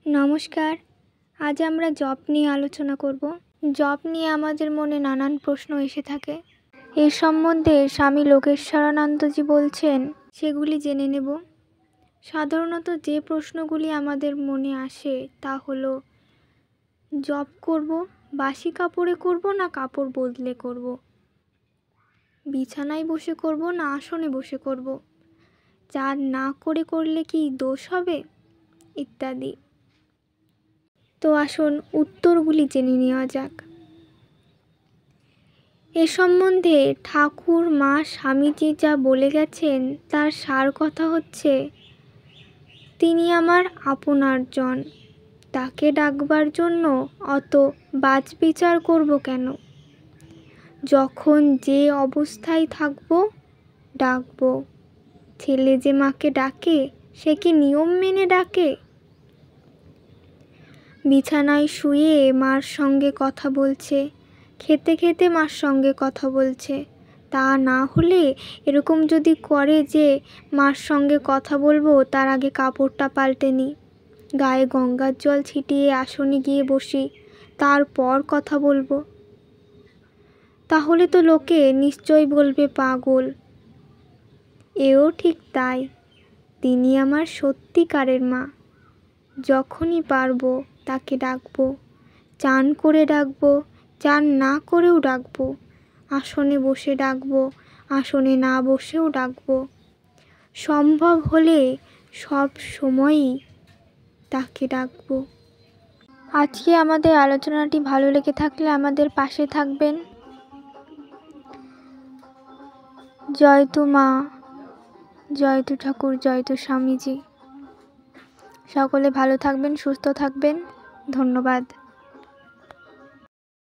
নমস্কার। আজ আমরা জপ নিয়ে আলোচনা করব। জপ নিয়ে আমাদের মনে নানান প্রশ্ন এসে থাকে। এই সম্বন্ধে স্বামী লোকেশ্বরানন্দজি বলছেন, সেগুলি জেনে নেব। সাধারণত যে প্রশ্নগুলি আমাদের মনে আসে তা হলো, জপ করব বাসি কাপড়ে করব না কাপড় বদলে করব, বিছানায় বসে করব না আসনে বসে করব, চান না করে করলে কি দোষ হবে, ইত্যাদি। তো আসুন উত্তরগুলি জেনে নেওয়া যাক। এ সম্বন্ধে ঠাকুর মা স্বামীজি যা বলে গেছেন তার সার কথা হচ্ছে, তিনি আমার আপনার জন, তাকে ডাকবার জন্য অত বাছবিচার করব কেন? যখন যে অবস্থায় থাকবো ডাকবো। ছেলে যে মাকে ডাকে সে কি নিয়ম মেনে ডাকে? বিছানায় শুয়ে মার সঙ্গে কথা বলছে, খেতে খেতে মার সঙ্গে কথা বলছে, তা না হলে এরকম যদি করে যে মার সঙ্গে কথা বলবো তার আগে কাপড়টা পাল্টে নিই, গায়ে গঙ্গার জল ছিটিয়ে আসনে গিয়ে বসি, তারপর কথা বলবো, তাহলে তো লোকে নিশ্চয় বলবে পাগল। এও ঠিক তাই, তিনি আমার সত্যিকারের মা। যখনই পারবো তাকে ডাকবো, চান করে ডাকবো, চান না করেও ডাকবো, আসনে বসে ডাকবো, আসনে না বসেও ডাকবো, সম্ভব হলে সব সময়ই তাকে ডাকবো। আজকে আমাদের আলোচনাটি ভালো লেগে থাকলে আমাদের পাশে থাকবেন। জয়তু মা, জয়তু ঠাকুর, জয়তু স্বামীজি। সকলে ভালো থাকবেন, সুস্থ থাকবেন। ধন্যবাদ।